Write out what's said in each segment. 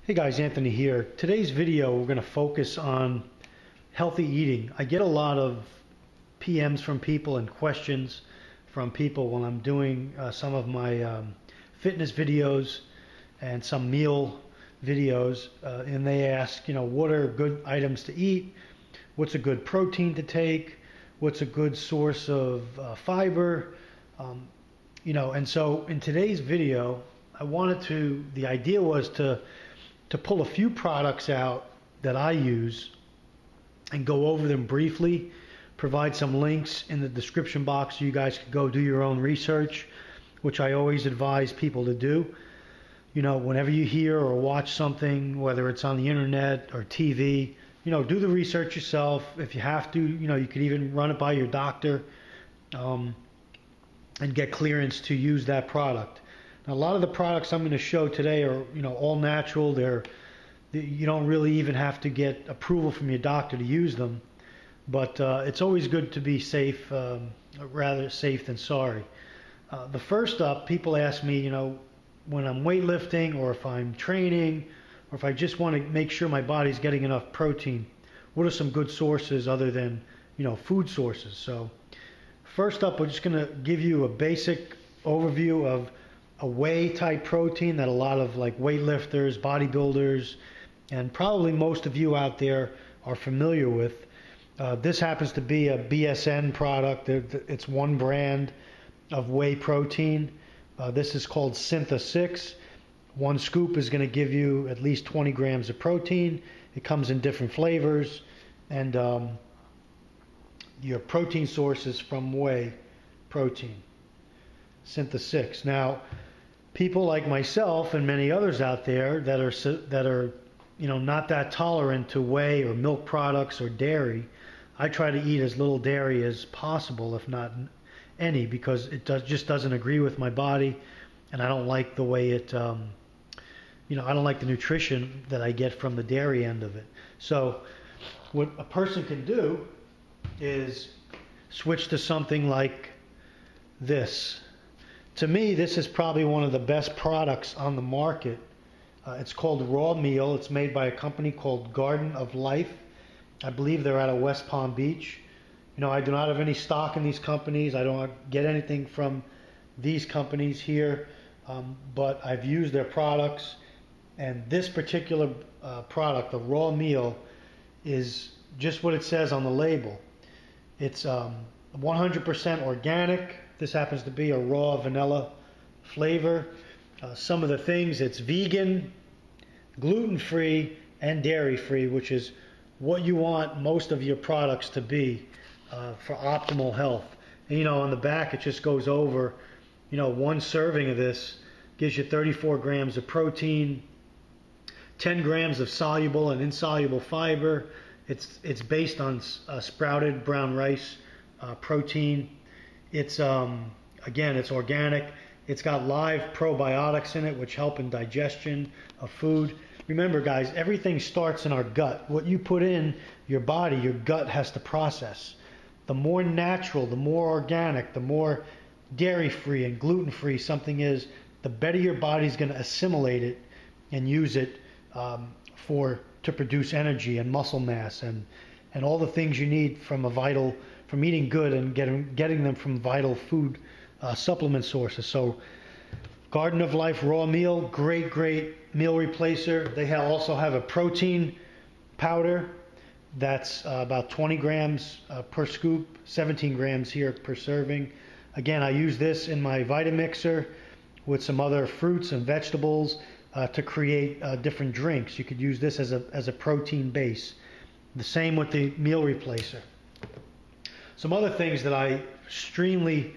Hey guys, Anthony here. Today's video we're going to focus on healthy eating. I get a lot of PMs from people and questions from people when I'm doing some of my fitness videos and some meal videos, and they ask, what are good items to eat? What's a good protein to take? What's a good source of fiber? And so in today's video, the idea was to pull a few products out that I use and go over them briefly, provide some links in the description box so you guys can go do your own research, which I always advise people to do. Whenever you hear or watch something, whether it's on the internet or TV, do the research yourself. If you have to, you could even run it by your doctor and get clearance to use that product. Now, a lot of the products I'm going to show today are, all natural. You don't really even have to get approval from your doctor to use them. But it's always good to be safe, rather safe than sorry. The first up, people ask me, when I'm weightlifting or if I'm training or if I just want to make sure my body's getting enough protein, what are some good sources other than, food sources? So first up, we're just going to give you a basic overview of a whey type protein that a lot of weightlifters, bodybuilders, and probably most of you out there are familiar with. This happens to be a BSN product. It's one brand of whey protein. This is called Syntha 6. One scoop is going to give you at least 20 grams of protein. It comes in different flavors, and your protein source is from whey protein, Syntha 6. Now, people like myself and many others out there that are not that tolerant to whey or milk products or dairy, I try to eat as little dairy as possible, if not any, because it just doesn't agree with my body, and I don't like the way it I don't like the nutrition that I get from the dairy end of it. So what a person can do is switch to something like this. To me, this is probably one of the best products on the market. It's called Raw Meal. It's made by a company called Garden of Life. I believe they're out of West Palm Beach. I do not have any stock in these companies. I don't get anything from these companies here, but I've used their products. And this particular product, the Raw Meal, is just what it says on the label. It's 100% organic. This happens to be a raw vanilla flavor. Some of the things, it's vegan, gluten-free, and dairy-free, which is what you want most of your products to be for optimal health. And, on the back, it just goes over, one serving of this gives you 34 grams of protein, 10 grams of soluble and insoluble fiber. It's based on sprouted brown rice protein. It's again, it's organic. It's got live probiotics in it, which help in digestion of food. Remember, guys, everything starts in our gut. What you put in your body, your gut has to process. The more natural, the more organic, the more dairy-free and gluten-free something is, the better your body's going to assimilate it and use it to produce energy and muscle mass and all the things you need from eating good and getting them from vital food supplement sources. So Garden of Life Raw Meal, great meal replacer. They also have a protein powder that's about 20 grams per scoop, 17 grams here per serving. Again, I use this in my Vitamixer with some other fruits and vegetables to create different drinks. You could use this as a protein base. The same with the meal replacer. Some other things that I extremely,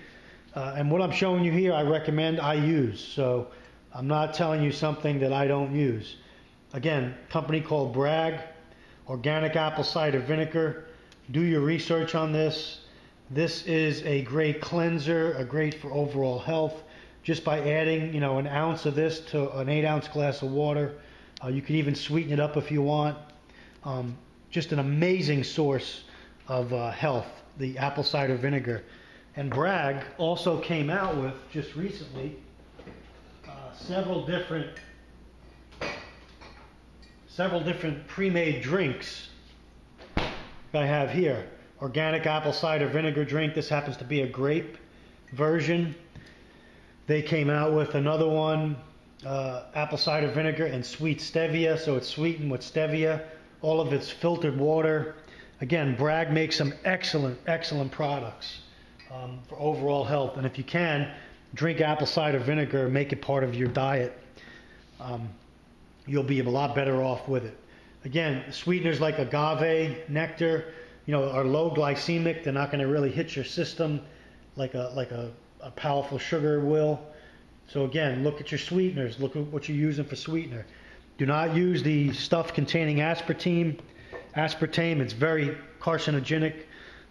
and what I'm showing you here, I recommend, I use. So I'm not telling you something that I don't use. Again, company called Bragg, organic apple cider vinegar. Do your research on this. This is a great cleanser, great for overall health. Just by adding, an ounce of this to an 8-ounce glass of water. You can even sweeten it up if you want. Just an amazing source of health, the apple cider vinegar. And Bragg also came out with, just recently, several different several different pre-made drinks I have here. Organic apple cider vinegar drink. This happens to be a grape version. They came out with another one, apple cider vinegar and sweet stevia, so it's sweetened with stevia. All of it's filtered water. Again, Bragg makes some excellent products for overall health. And if you can, drink apple cider vinegar, make it part of your diet. You'll be a lot better off with it. Again, sweeteners like Agave Nectar, are low glycemic. They're not going to really hit your system like a powerful sugar will. So again, look at your sweeteners. Look at what you're using for sweetener. Do not use the stuff containing aspartame. Aspartame, it's very carcinogenic.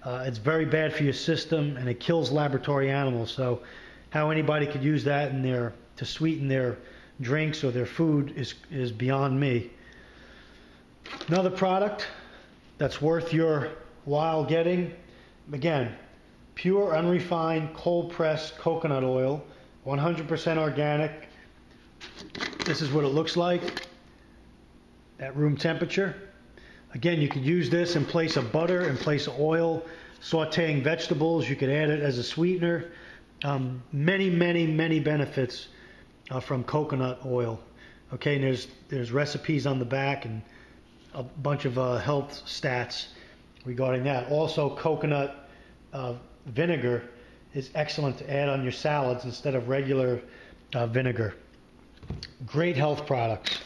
It's very bad for your system, and it kills laboratory animals. So how anybody could use that to sweeten their drinks or their food is beyond me. Another product that's worth your while getting, again, pure unrefined cold pressed coconut oil, 100% organic. This is what it looks like at room temperature. Again, you could use this in place of butter, in place of oil, sauteing vegetables. You could add it as a sweetener. Many benefits from coconut oil. Okay, and there's recipes on the back and a bunch of health stats regarding that. Also, coconut vinegar is excellent to add on your salads instead of regular vinegar. Great health products.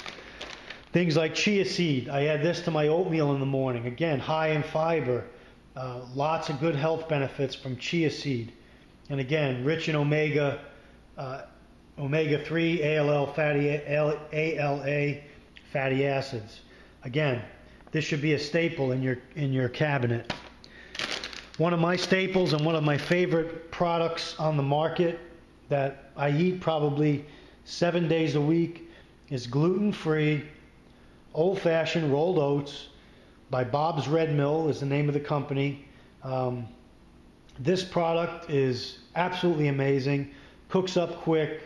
Things like chia seed. I add this to my oatmeal in the morning. Again, high in fiber. Lots of good health benefits from chia seed. And again, rich in omega 3, ALA fatty acids. Again, this should be a staple in your cabinet. One of my staples and one of my favorite products on the market that I eat probably 7 days a week is gluten-free old-fashioned rolled oats by Bob's Red Mill is the name of the company. This product is absolutely amazing, cooks up quick.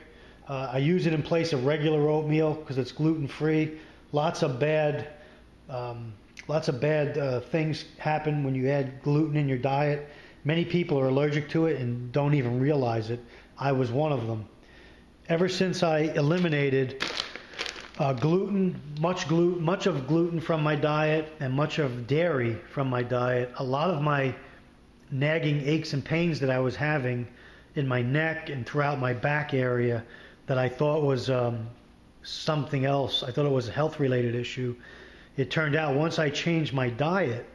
I use it in place of regular oatmeal because it's gluten-free. Lots of bad things happen when you add gluten in your diet. Many people are allergic to it and don't even realize it. I was one of them. Ever since I eliminated much of gluten from my diet and much of dairy from my diet, a lot of my nagging aches and pains that I was having in my neck and throughout my back area that I thought was something else, I thought it was a health-related issue. It turned out once I changed my diet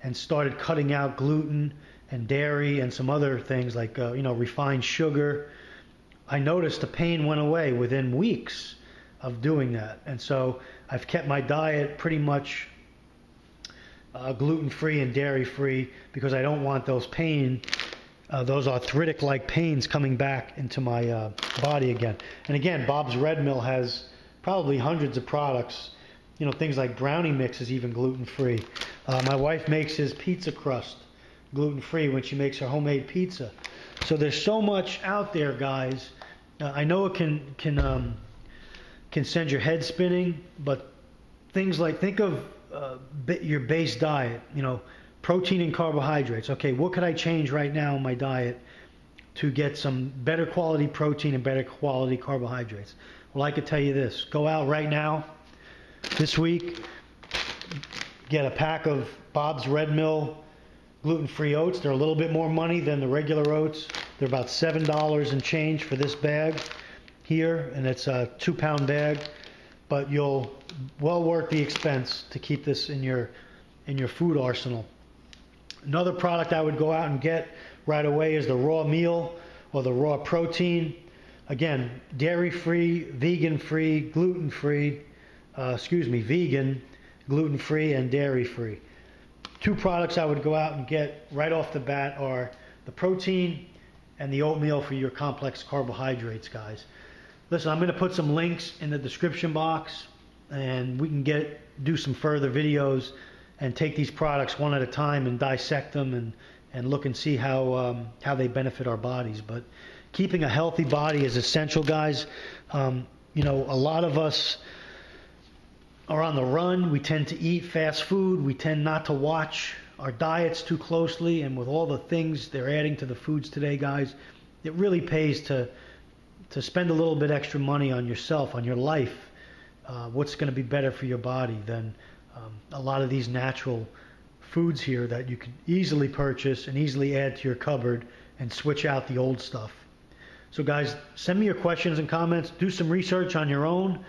and started cutting out gluten and dairy and some other things like refined sugar, I noticed the pain went away within weeks of doing that. And so I've kept my diet pretty much gluten-free and dairy-free because I don't want those those arthritic-like pains coming back into my body again. And again, Bob's Red Mill has probably hundreds of products. Things like brownie mix is even gluten-free. My wife makes his pizza crust gluten-free when she makes her homemade pizza. So there's so much out there, guys. I know it can send your head spinning, but things like, think of your base diet, protein and carbohydrates. Okay, what could I change right now in my diet to get some better quality protein and better quality carbohydrates? Well, I could tell you this. Go out right now, this week, get a pack of Bob's Red Mill gluten-free oats. They're a little bit more money than the regular oats. They're about $7 and change for this bag here, and it's a 2-pound bag, but well worth the expense to keep this in your food arsenal. Another product I would go out and get right away is the raw meal or the raw protein. Again, dairy-free, vegan-free, gluten-free, vegan, gluten-free, and dairy-free. 2 products I would go out and get right off the bat are the protein and the oatmeal for your complex carbohydrates, guys. Listen, I'm going to put some links in the description box, and we can do some further videos and take these products one at a time and dissect them and look and see how they benefit our bodies. But keeping a healthy body is essential, guys. A lot of us are on the run. We tend to eat fast food. We tend not to watch our diets too closely. And with all the things they're adding to the foods today, guys, it really pays to spend a little bit extra money on yourself, on your life. What's going to be better for your body than a lot of these natural foods here that you can easily purchase and easily add to your cupboard and switch out the old stuff. So guys, send me your questions and comments. Do some research on your own.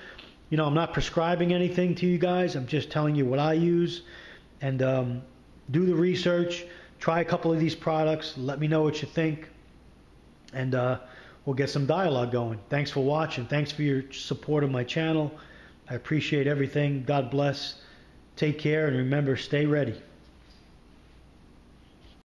You know, I'm not prescribing anything to you guys. I'm just telling you what I use. And do the research. Try a couple of these products. Let me know what you think. And we'll get some dialogue going. Thanks for watching. Thanks for your support of my channel. I appreciate everything. God bless. Take care. And remember, stay ready.